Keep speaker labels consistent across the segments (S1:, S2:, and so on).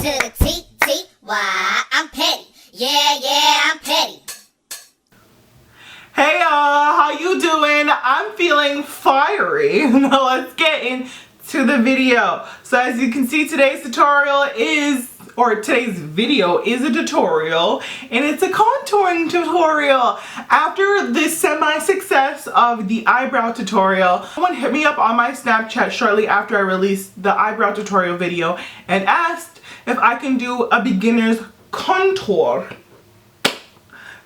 S1: the T-T-Y. I'm petty. Yeah, I'm petty.
S2: Hey y'all, how you doing? I'm feeling fiery. Now let's get into the video. So as you can see, today's video is a tutorial, and it's a contouring tutorial. After the semi-success of the eyebrow tutorial, someone hit me up on my Snapchat shortly after I released the eyebrow tutorial video and asked if I can do a beginner's contour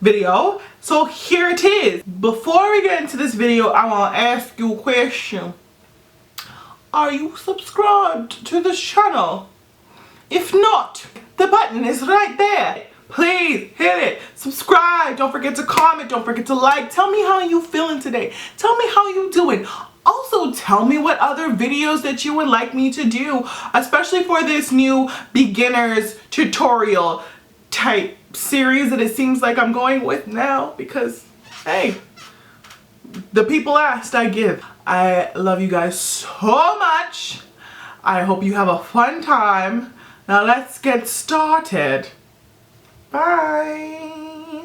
S2: video. So here it is. Before we get into this video, I want to ask you a question. Are you subscribed to this channel? If not, the button is right there. Please hit it. Subscribe. Don't forget to comment. Don't forget to like. Tell me how you feeling today. Tell me how you doing. Also, tell me what other videos that you would like me to do, especially for this new beginner's tutorial type series that it seems like I'm going with now, because hey, the people asked, I give. I love you guys so much. I hope you have a fun time. Now let's get started. Bye.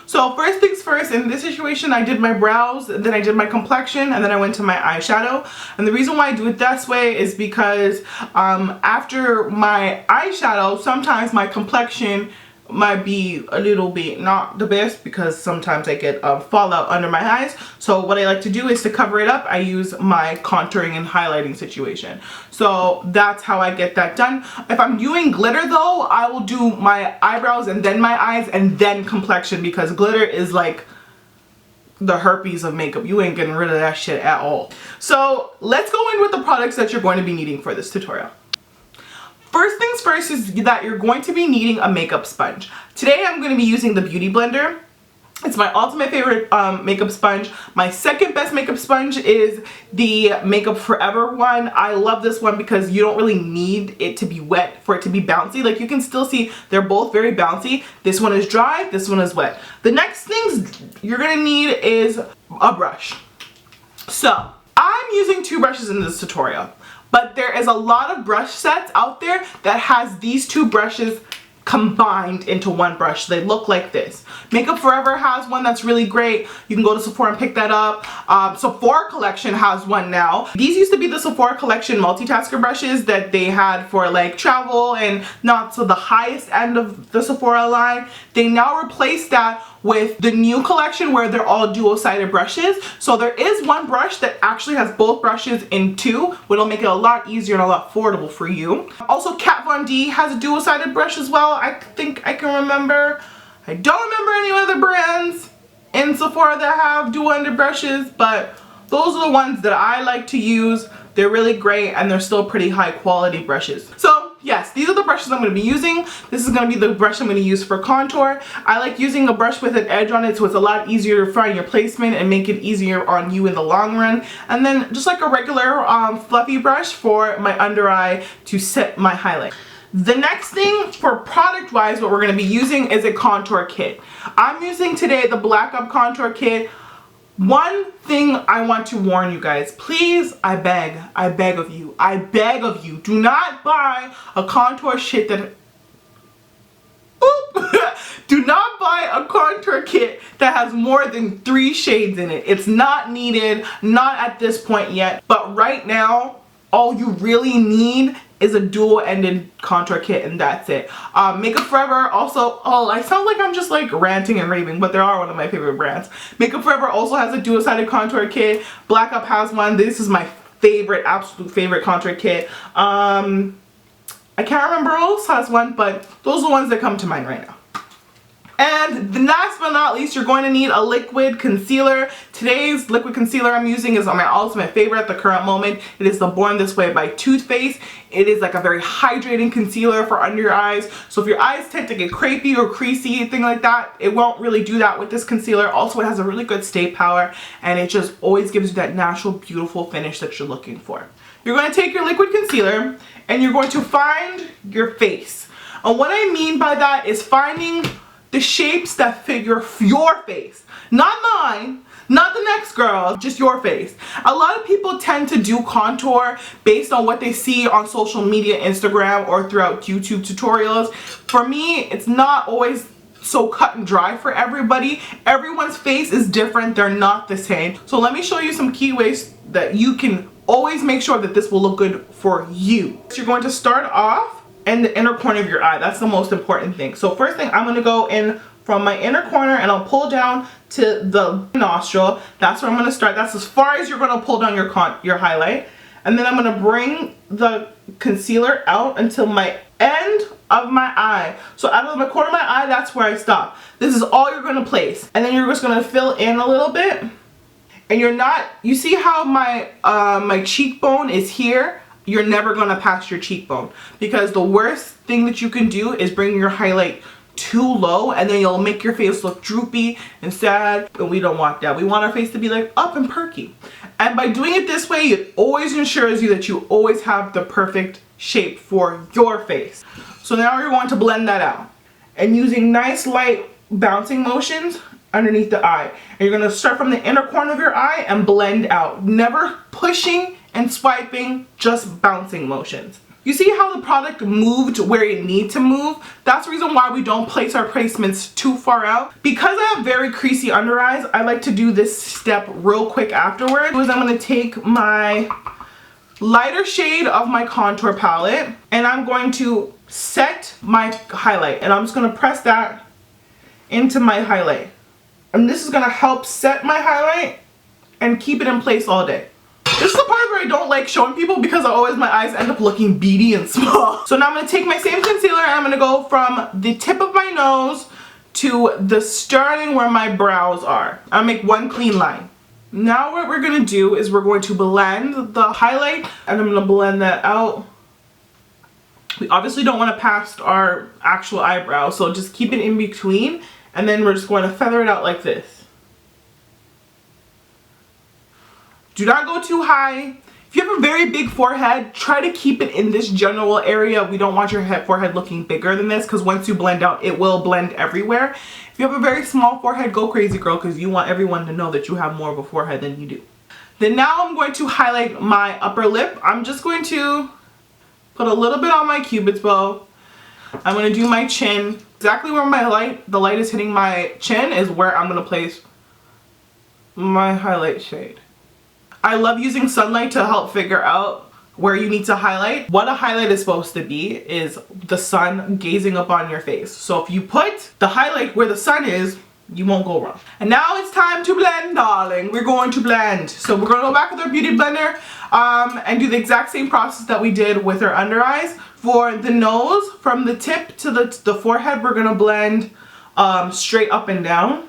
S2: So first things first, in this situation I did my brows, then I did my complexion, and then I went to my eyeshadow. And the reason why I do it this way is because after my eyeshadow, sometimes my complexion might be a little bit not the best, because sometimes I get fallout under my eyes. So what I like to do is to cover it up, I use my contouring and highlighting situation. So that's how I get that done. If I'm doing glitter though, I will do my eyebrows and then my eyes and then complexion, because glitter is like the herpes of makeup. You ain't getting rid of that shit at all. So let's go in with the products that you're going to be needing for this tutorial. First things first is that you're going to be needing a makeup sponge. Today I'm going to be using the Beauty Blender. It's my ultimate favorite makeup sponge. My second best makeup sponge is the Makeup Forever one. I love this one because you don't really need it to be wet for it to be bouncy. Like, you can still see they're both very bouncy. This one is dry, this one is wet. The next things you're going to need is a brush. So I'm using two brushes in this tutorial, but there is a lot of brush sets out there that has these two brushes combined into one brush. They look like this. Makeup Forever has one that's really great. You can go to Sephora and pick that up. Sephora Collection has one now. These used to be the Sephora Collection multitasker brushes that they had for like travel and not so the highest end of the Sephora line. They now replace that with the new collection where they're all dual-sided brushes. So there is one brush that actually has both brushes in two, which will make it a lot easier and a lot affordable for you. Also, Kat Von D has a dual-sided brush as well. I think I can remember. I don't remember any other brands in Sephora that have dual-ended brushes, but those are the ones that I like to use. They're really great and they're still pretty high quality brushes. So yes, these are the brushes I'm going to be using. This is going to be the brush I'm going to use for contour. I like using a brush with an edge on it, so it's a lot easier to find your placement and make it easier on you in the long run. And then just like a regular fluffy brush for my under eye to set my highlight. The next thing for product wise, what we're going to be using is a contour kit. I'm using today the Black Up Contour Kit. One thing I want to warn you guys, please, I beg of you, do not buy a contour shit that, do not buy a contour kit that has more than 3 shades in it. It's not needed, not at this point yet, but right now, all you really need is a dual-ended contour kit, and that's it. Makeup Forever also, I sound like I'm just like ranting and raving, but they are one of my favorite brands. Makeup Forever also has a dual-sided contour kit. Black Up has one. This is my favorite, absolute favorite contour kit. I can't remember who else has one, but those are the ones that come to mind right now. And last but not least, you're going to need a liquid concealer. Today's liquid concealer I'm using is my ultimate favorite at the current moment. It is the Born This Way by Too Faced. It is like a very hydrating concealer for under your eyes. So if your eyes tend to get crepey or creasy, thing like that, it won't really do that with this concealer. Also, it has a really good stay power, and it just always gives you that natural, beautiful finish that you're looking for. You're going to take your liquid concealer and you're going to find your face. And what I mean by that is finding the shapes that fit your face. Not mine, Not the next girl, just your face. A lot of people tend to do contour based on what they see on social media, Instagram, or throughout YouTube tutorials. For me, it's not always so cut and dry for everybody. Everyone's face is different. They're not the same. So let me show you some key ways that you can always make sure that this will look good for you. So you're going to start off in the inner corner of your eye. That's the most important thing. So first thing, I'm going to go in from my inner corner and I'll pull down to the nostril. That's where I'm going to start. That's as far as you're going to pull down your highlight. And then I'm going to bring the concealer out until my end of my eye. So out of the corner of my eye, that's where I stop. This is all you're going to place. And then you're just going to fill in a little bit. And you're not, you see how my my cheekbone is here? You're never going to pass your cheekbone. Because the worst thing that you can do is bring your highlight too low, and then you'll make your face look droopy and sad, and we don't want that. We want our face to be like up and perky. And by doing it this way, it always ensures you that you always have the perfect shape for your face. So now you're going to blend that out and using nice light bouncing motions underneath the eye. And you're going to start from the inner corner of your eye and blend out, never pushing and swiping, just bouncing motions. You see how the product moved where it needs to move? That's the reason why we don't place our placements too far out. Because I have very creasy under eyes, I like to do this step real quick afterward. I'm going to take my lighter shade of my contour palette and I'm going to set my highlight. And I'm just going to press that into my highlight. And this is going to help set my highlight and keep it in place all day. This is the part where I don't like showing people because always my eyes end up looking beady and small. So now I'm going to take my same concealer and I'm going to go from the tip of my nose to the starting where my brows are. I'll make one clean line. Now what we're going to do is we're going to blend the highlight and I'm going to blend that out. We obviously don't want to pass our actual eyebrow, so just keep it in between and then we're just going to feather it out like this. Do not go too high. If you have a very big forehead, try to keep it in this general area. We don't want your forehead looking bigger than this because once you blend out, it will blend everywhere. If you have a very small forehead, go crazy girl, because you want everyone to know that you have more of a forehead than you do. Then now I'm going to highlight my upper lip. I'm just going to put a little bit on my cupid's bow. I'm going to do my chin. Exactly where the light is hitting my chin is where I'm going to place my highlight shade. I love using sunlight to help figure out where you need to highlight. What a highlight is supposed to be is the sun gazing up on your face. So if you put the highlight where the sun is, you won't go wrong. And now it's time to blend, darling. We're going to blend. So we're going to go back with our beauty blender and do the exact same process that we did with our under eyes. For the nose, from the tip to the forehead, we're going to blend straight up and down.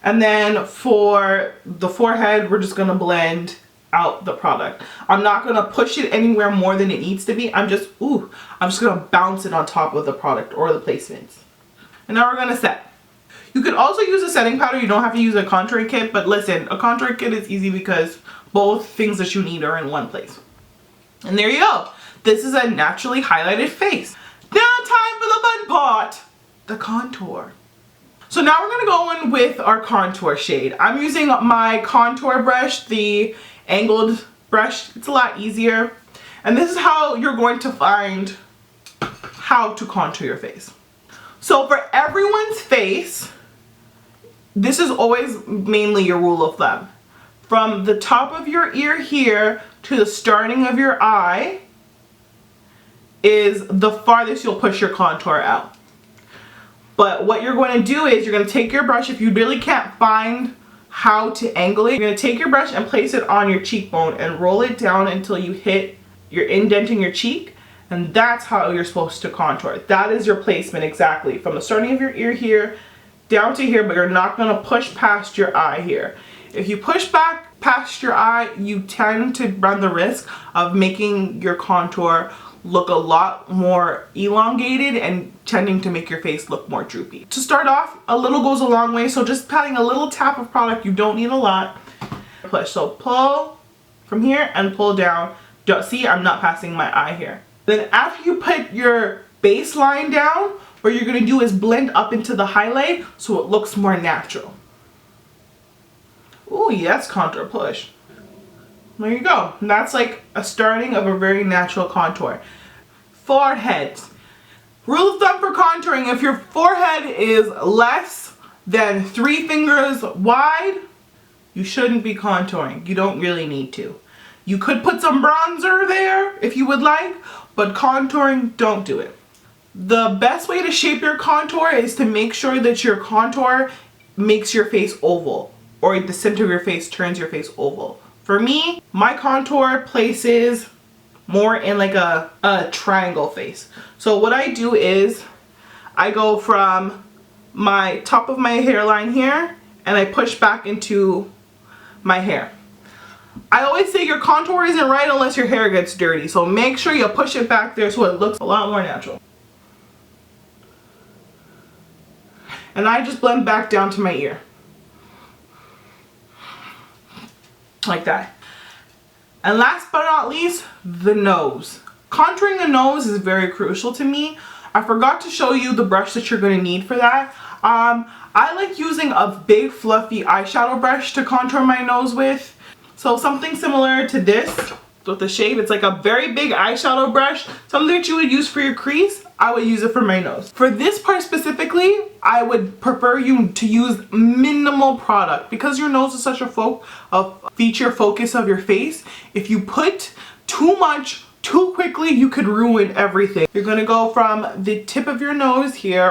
S2: And then for the forehead, we're just going to blend out the product. I'm not going to push it anywhere more than it needs to be. I'm just going to bounce it on top of the product or the placements. And now we're going to set. You could also use a setting powder. You don't have to use a contouring kit. But listen, a contouring kit is easy because both things that you need are in one place. And there you go. This is a naturally highlighted face. Now time for the fun part, the contour. So now we're going to go in with our contour shade. I'm using my contour brush, the angled brush. It's a lot easier. And this is how you're going to find how to contour your face. So for everyone's face, this is always mainly your rule of thumb. From the top of your ear here to the starting of your eye is the farthest you'll push your contour out. But what you're going to do is you're going to take your brush. If you really can't find how to angle it, you're going to take your brush and place it on your cheekbone and roll it down until you're indenting your cheek. And that's how you're supposed to contour. That is your placement exactly. From the starting of your ear here down to here, but you're not going to push past your eye here. If you push back past your eye, you tend to run the risk of making your contour look a lot more elongated and tending to make your face look more droopy. To start off, a little goes a long way, so just patting a little tap of product, you don't need a lot. Push, so pull from here and pull down. See, I'm not passing my eye here. Then after you put your baseline down, what you're gonna do is blend up into the highlight so it looks more natural. Oh yes, contour push. There you go. And that's like a starting of a very natural contour. Forehead. Rule of thumb for contouring, if your forehead is less than 3 fingers wide, you shouldn't be contouring. You don't really need to. You could put some bronzer there if you would like, but contouring, don't do it. The best way to shape your contour is to make sure that your contour makes your face oval, or the center of your face turns your face oval. For me, my contour places more in like a triangle face. So what I do is I go from my top of my hairline here and I push back into my hair. I always say your contour isn't right unless your hair gets dirty, so make sure you push it back there so it looks a lot more natural. And I just blend back down to my ear. Like that. And last but not least, the nose. Contouring the nose is very crucial to me. I forgot to show you the brush that you're going to need for that. I like using a big fluffy eyeshadow brush to contour my nose with. So something similar to this with the shave. It's like a very big eyeshadow brush. Something that you would use for your crease, I would use it for my nose. For this part specifically, I would prefer you to use minimal product because your nose is such a feature focus of your face. If you put too much too quickly, you could ruin everything. You're gonna go from the tip of your nose here,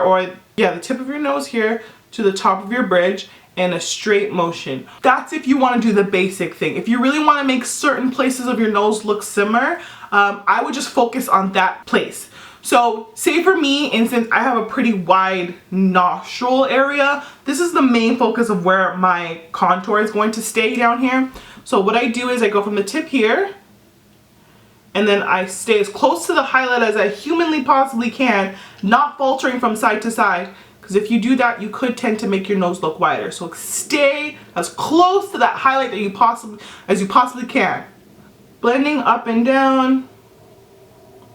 S2: the tip of your nose here to the top of your bridge in a straight motion. That's if you want to do the basic thing. If you really want to make certain places of your nose look similar, I would just focus on that place. So say for me, and since I have a pretty wide nostril area, this is the main focus of where my contour is going to stay down here. So what I do is I go from the tip here, and then I stay as close to the highlight as I humanly possibly can, not faltering from side to side. Because if you do that, you could tend to make your nose look wider. So stay as close to that highlight that you possibly can. Blending up and down.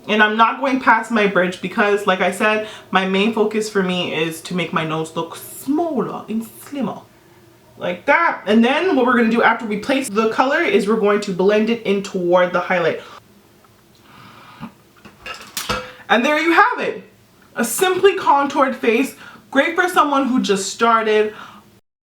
S2: And I'm not going past my bridge because, like I said, my main focus for me is to make my nose look smaller and slimmer. Like that. And then what we're going to do after we place the color is we're going to blend it in toward the highlight. And there you have it. A simply contoured face. Great for someone who just started.